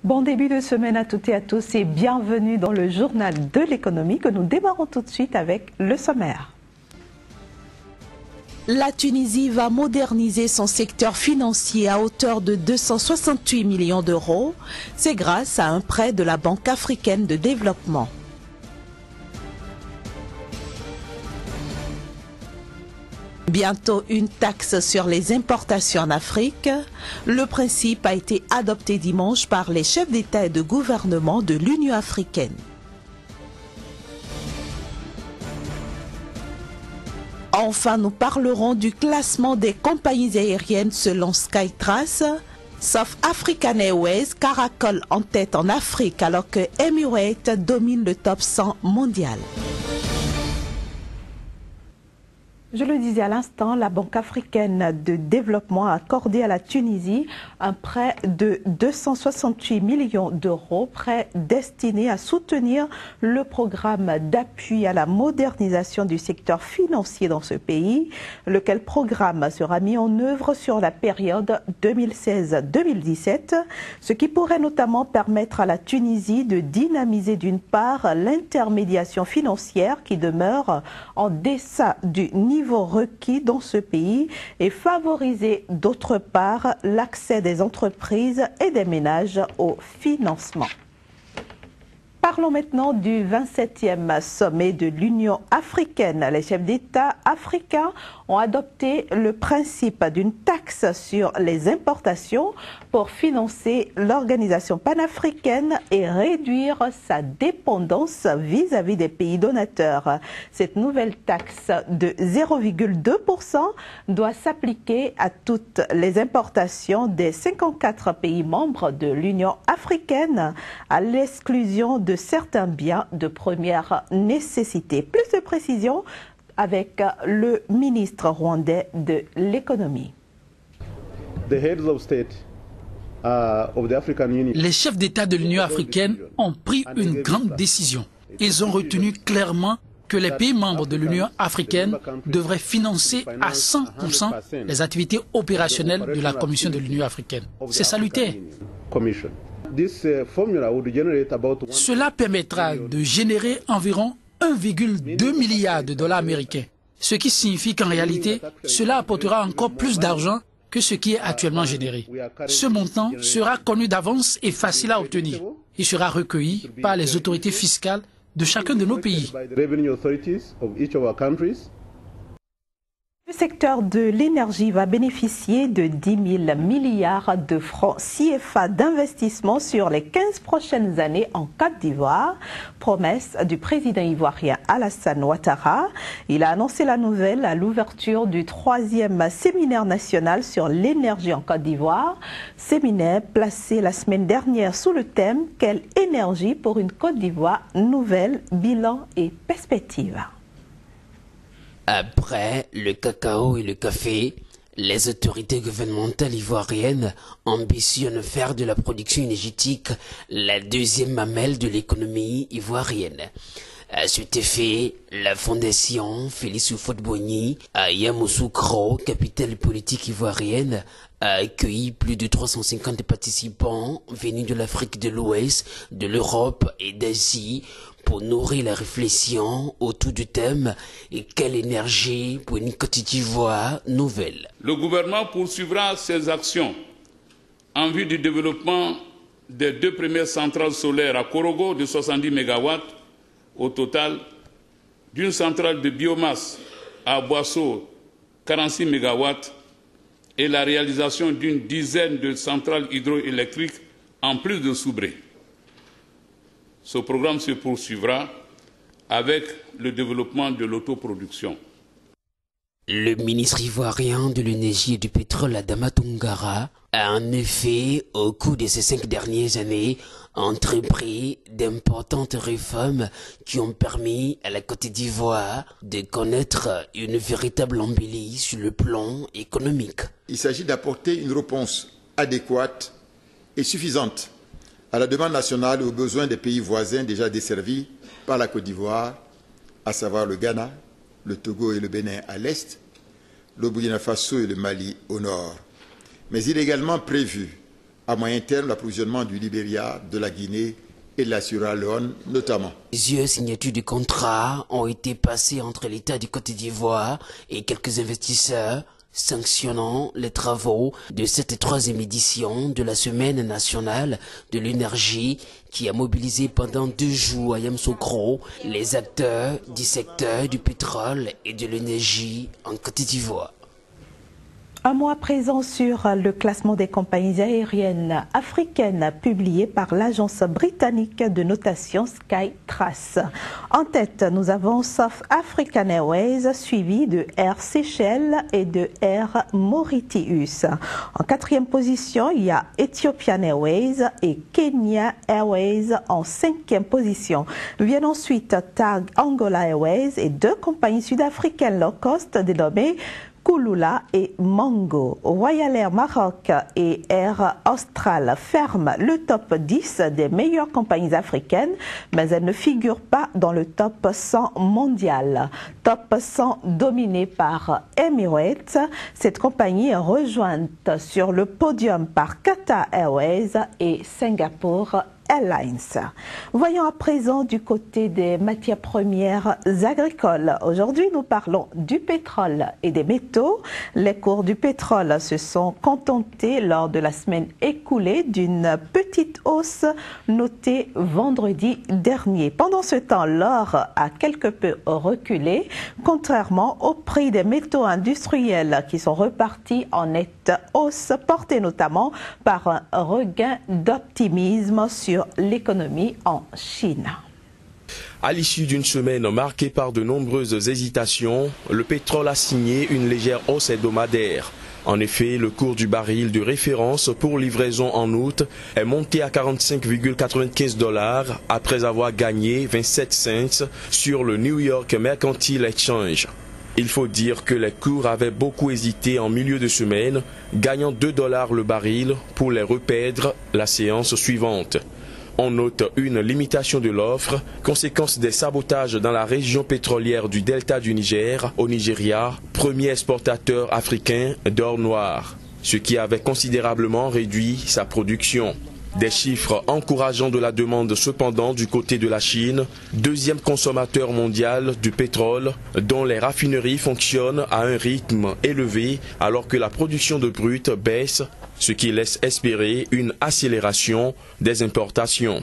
Bon début de semaine à toutes et à tous et bienvenue dans le journal de l'économie que nous démarrons tout de suite avec le sommaire. La Tunisie va moderniser son secteur financier à hauteur de 268 millions d'euros. C'est grâce à un prêt de la Banque africaine de développement. Bientôt une taxe sur les importations en Afrique. Le principe a été adopté dimanche par les chefs d'État et de gouvernement de l'Union africaine. Enfin, nous parlerons du classement des compagnies aériennes selon Skytrax. Sauf African Airways caracole en tête en Afrique alors que Emirates domine le top 100 mondial. Je le disais à l'instant, la Banque africaine de développement a accordé à la Tunisie un prêt de 268 millions d'euros, prêt destiné à soutenir le programme d'appui à la modernisation du secteur financier dans ce pays, lequel programme sera mis en œuvre sur la période 2016-2017, ce qui pourrait notamment permettre à la Tunisie de dynamiser d'une part l'intermédiation financière qui demeure en deçà du niveau requis dans ce pays et favoriser d'autre part l'accès des entreprises et des ménages au financement. Parlons maintenant du 27e sommet de l'Union africaine. Les chefs d'État africains ont adopté le principe d'une taxe sur les importations pour financer l'organisation panafricaine et réduire sa dépendance vis-à-vis des pays donateurs. Cette nouvelle taxe de 0,2% doit s'appliquer à toutes les importations des 54 pays membres de l'Union africaine, à l'exclusion de certains biens de première nécessité. Plus de précisions avec le ministre rwandais de l'économie. Les chefs d'État de l'Union africaine ont pris une grande décision. Ils ont retenu clairement que les pays membres de l'Union africaine devraient financer à 100% les activités opérationnelles de la Commission de l'Union africaine. C'est salutaire. Cela permettra de générer environ 1,2 milliard de dollars américains, ce qui signifie qu'en réalité, cela apportera encore plus d'argent que ce qui est actuellement généré. Ce montant sera connu d'avance et facile à obtenir. Il sera recueilli par les autorités fiscales de chacun de nos pays. Le secteur de l'énergie va bénéficier de 10 000 milliards de francs CFA d'investissement sur les 15 prochaines années en Côte d'Ivoire. Promesse du président ivoirien Alassane Ouattara. Il a annoncé la nouvelle à l'ouverture du 3e séminaire national sur l'énergie en Côte d'Ivoire. Séminaire placé la semaine dernière sous le thème « Quelle énergie pour une Côte d'Ivoire nouvelle, bilan et perspective ». Après le cacao et le café, les autorités gouvernementales ivoiriennes ambitionnent faire de la production énergétique la deuxième mamelle de l'économie ivoirienne. À cet effet, la fondation Félix Houphouët-Boigny à Yamoussoukro, capitale politique ivoirienne, a accueilli plus de 350 participants venus de l'Afrique de l'Ouest, de l'Europe et d'Asie pour nourrir la réflexion autour du thème « Quelle énergie pour une Côte d'Ivoire nouvelle ?» Le gouvernement poursuivra ses actions en vue du développement des 2 premières centrales solaires à Korogo de 70 MW au total, d'une centrale de biomasse à Boisseau 46 MW et la réalisation d'une dizaine de centrales hydroélectriques en plus de Soubré. Ce programme se poursuivra avec le développement de l'autoproduction. Le ministre ivoirien de l'énergie et du pétrole, Adama Toungara, a en effet, au cours de ces 5 dernières années, entrepris d'importantes réformes qui ont permis à la Côte d'Ivoire de connaître une véritable embellie sur le plan économique. Il s'agit d'apporter une réponse adéquate et suffisante à la demande nationale et aux besoins des pays voisins déjà desservis par la Côte d'Ivoire, à savoir le Ghana, le Togo et le Bénin à l'est, le Burkina Faso et le Mali au nord. Mais il est également prévu à moyen terme l'approvisionnement du Libéria, de la Guinée et de la Sierra Leone notamment. Plusieurs signatures de contrats ont été passées entre l'État du Côte d'Ivoire et quelques investisseurs, sanctionnant les travaux de cette troisième édition de la Semaine nationale de l'énergie qui a mobilisé pendant 2 jours à Yamoussoukro les acteurs du secteur du pétrole et de l'énergie en Côte d'Ivoire. Un mot à présent sur le classement des compagnies aériennes africaines publié par l'agence britannique de notation Skytrax. En tête, nous avons South African Airways, suivi de Air Seychelles et de Air Mauritius. En 4e position, il y a Ethiopian Airways et Kenya Airways en 5e position. Viennent ensuite TAG Angola Airways et 2 compagnies sud-africaines low cost dénommées Kulula et Mango. Royal Air Maroc et Air Austral ferment le top 10 des meilleures compagnies africaines, mais elles ne figurent pas dans le top 100 mondial. Top 100 dominé par Emirates. Cette compagnie est rejointe sur le podium par Qatar Airways et Singapore Airlines. Voyons à présent du côté des matières premières agricoles. Aujourd'hui, nous parlons du pétrole et des métaux. Les cours du pétrole se sont contentés lors de la semaine écoulée d'une petite hausse notée vendredi dernier. Pendant ce temps, l'or a quelque peu reculé, contrairement au prix des métaux industriels qui sont repartis en nette hausse, portée notamment par un regain d'optimisme sur l'économie en Chine. À l'issue d'une semaine marquée par de nombreuses hésitations, le pétrole a signé une légère hausse hebdomadaire. En effet, le cours du baril de référence pour livraison en août est monté à 45,95 $ après avoir gagné 27 cents sur le New York Mercantile Exchange. Il faut dire que les cours avaient beaucoup hésité en milieu de semaine, gagnant 2 $ le baril pour les reperdre la séance suivante. On note une limitation de l'offre, conséquence des sabotages dans la région pétrolière du delta du Niger, au Nigeria, premier exportateur africain d'or noir, ce qui avait considérablement réduit sa production. Des chiffres encourageants de la demande cependant du côté de la Chine, deuxième consommateur mondial du pétrole, dont les raffineries fonctionnent à un rythme élevé alors que la production de brut baisse, ce qui laisse espérer une accélération des importations.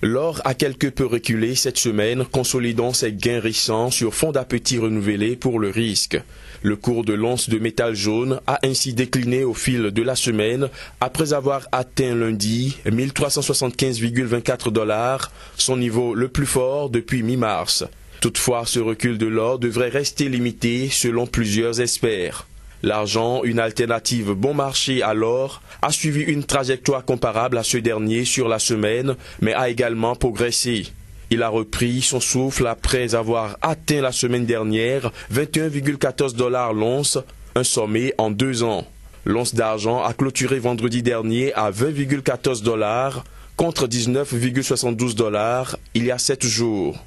L'or a quelque peu reculé cette semaine, consolidant ses gains récents sur fond d'appétit renouvelé pour le risque. Le cours de l'once de métal jaune a ainsi décliné au fil de la semaine après avoir atteint lundi 1375,24 $, son niveau le plus fort depuis mi-mars. Toutefois, ce recul de l'or devrait rester limité selon plusieurs experts. L'argent, une alternative bon marché à l'or, a suivi une trajectoire comparable à ce dernier sur la semaine, mais a également progressé. Il a repris son souffle après avoir atteint la semaine dernière 21,14 $ l'once, un sommet en 2 ans. L'once d'argent a clôturé vendredi dernier à 20,14 $ contre 19,72 $ il y a 7 jours.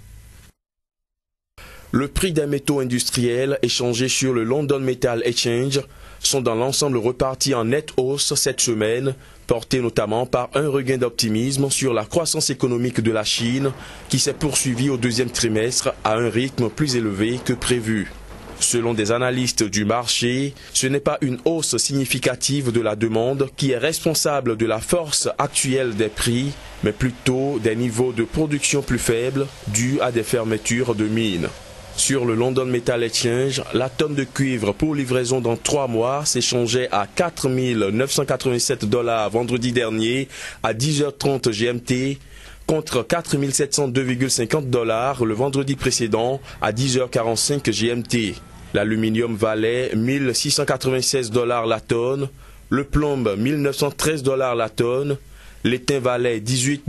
Le prix des métaux industriels échangés sur le London Metal Exchange sont dans l'ensemble repartis en nette hausse cette semaine, portés notamment par un regain d'optimisme sur la croissance économique de la Chine qui s'est poursuivie au 2e trimestre à un rythme plus élevé que prévu. Selon des analystes du marché, ce n'est pas une hausse significative de la demande qui est responsable de la force actuelle des prix, mais plutôt des niveaux de production plus faibles dus à des fermetures de mines. Sur le London Metal Exchange, la tonne de cuivre pour livraison dans 3 mois s'échangeait à 4 987 $ vendredi dernier à 10h30 GMT contre 4 702,50 $ le vendredi précédent à 10h45 GMT. L'aluminium valait 1 696 $ la tonne, le plomb 1 913 $ la tonne, l'étain valait 18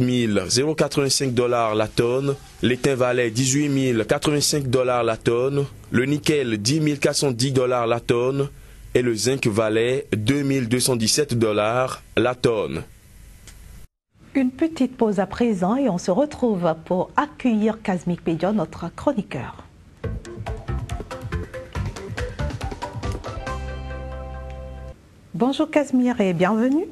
085 $ la tonne, l'étain valait 18 085 $ la tonne, le nickel 10 410 $ la tonne et le zinc valait 2 217 $ la tonne. Une petite pause à présent et on se retrouve pour accueillir Kazmik Pédion, notre chroniqueur. Bonjour Casimir et bienvenue.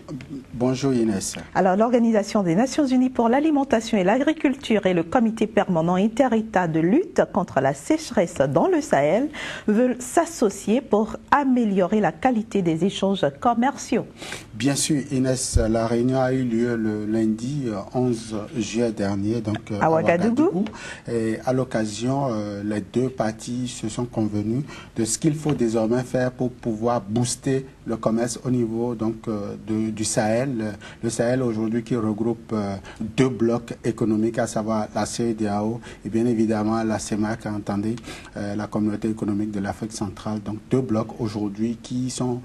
Bonjour Inès. Alors l'Organisation des Nations Unies pour l'alimentation et l'agriculture et le Comité permanent inter-État de lutte contre la sécheresse dans le Sahel veulent s'associer pour améliorer la qualité des échanges commerciaux. Bien sûr Inès, la réunion a eu lieu le lundi 11 juillet dernier donc à Ouagadougou. Et à l'occasion, les deux parties se sont convenues de ce qu'il faut désormais faire pour pouvoir booster le commerce au niveau donc du Sahel. Le Sahel aujourd'hui qui regroupe deux blocs économiques, à savoir la CEDEAO et bien évidemment la CEMAC, entendez, la Communauté économique de l'Afrique centrale. Donc deux blocs aujourd'hui qui sont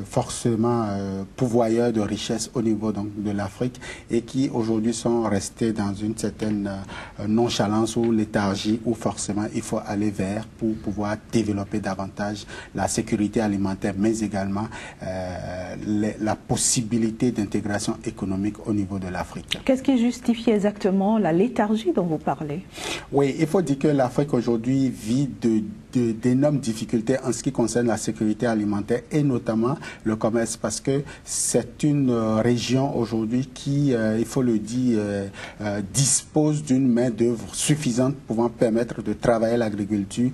forcément pourvoyeurs de richesses au niveau donc de l'Afrique et qui aujourd'hui sont restés dans une certaine nonchalance ou léthargie où forcément il faut aller vers pour pouvoir développer davantage la sécurité alimentaire, mais également la possibilité d'intégration économique au niveau de l'Afrique. Qu'est-ce qui justifie exactement la léthargie dont vous parlez? Oui, il faut dire que l'Afrique aujourd'hui vit d'énormes difficultés en ce qui concerne la sécurité alimentaire et notamment le commerce, parce que c'est une région aujourd'hui qui, il faut le dire, dispose d'une main-d'œuvre suffisante pouvant permettre de travailler l'agriculture.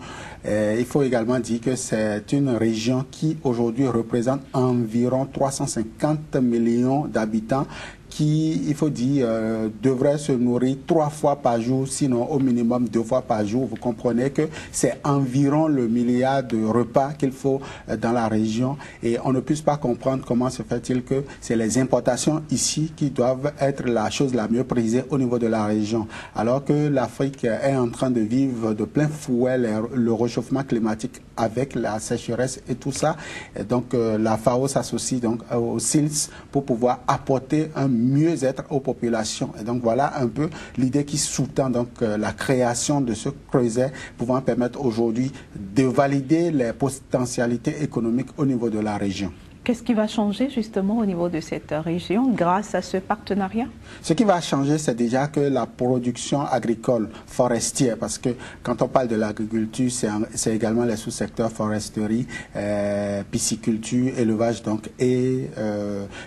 Il faut également dire que c'est une région qui aujourd'hui représente environ 350 millions d'habitants qui, il faut dire, devrait se nourrir 3 fois par jour, sinon au minimum 2 fois par jour. Vous comprenez que c'est environ le milliard de repas qu'il faut dans la région. Et on ne puisse pas comprendre comment se fait-il que c'est les importations ici qui doivent être la chose la mieux prisée au niveau de la région. Alors que l'Afrique est en train de vivre de plein fouet le réchauffement climatique avec la sécheresse et tout ça. Et donc la FAO s'associe donc au SILS pour pouvoir apporter un mieux-être aux populations. Et donc voilà un peu l'idée qui sous-tend donc la création de ce creuset pouvant permettre aujourd'hui de valider les potentialités économiques au niveau de la région. Qu'est-ce qui va changer justement au niveau de cette région grâce à ce partenariat? Ce qui va changer, c'est déjà que la production agricole forestière, parce que quand on parle de l'agriculture, c'est également les sous-secteurs foresterie, pisciculture, élevage, donc, et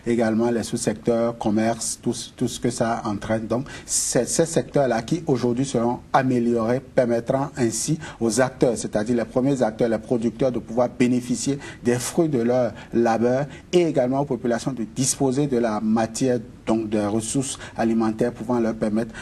également les sous-secteurs commerce, tout ce que ça entraîne. Donc, c'est ces secteurs-là qui aujourd'hui seront améliorés, permettront ainsi aux acteurs, c'est-à-dire les premiers acteurs, les producteurs, de pouvoir bénéficier des fruits de leur labeur, et également aux populations de disposer de la matière, donc des ressources alimentaires pouvant leur permettre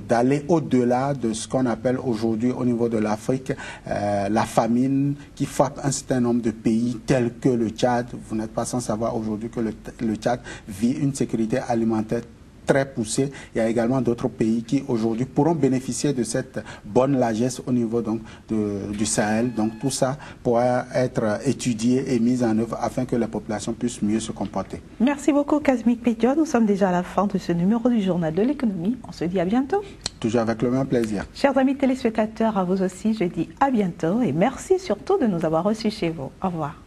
d'aller au-delà de ce qu'on appelle aujourd'hui au niveau de l'Afrique la famine qui frappe un certain nombre de pays tels que le Tchad. Vous n'êtes pas sans savoir aujourd'hui que le Tchad vit une sécurité alimentaire très poussée. Il y a également d'autres pays qui aujourd'hui pourront bénéficier de cette bonne largesse au niveau donc du Sahel. Donc tout ça pourra être étudié et mis en œuvre afin que la population puisse mieux se comporter. Merci beaucoup Casimir Pétion. Nous sommes déjà à la fin de ce numéro du Journal de l'économie. On se dit à bientôt. Toujours avec le même plaisir. Chers amis téléspectateurs, à vous aussi, je dis à bientôt et merci surtout de nous avoir reçus chez vous. Au revoir.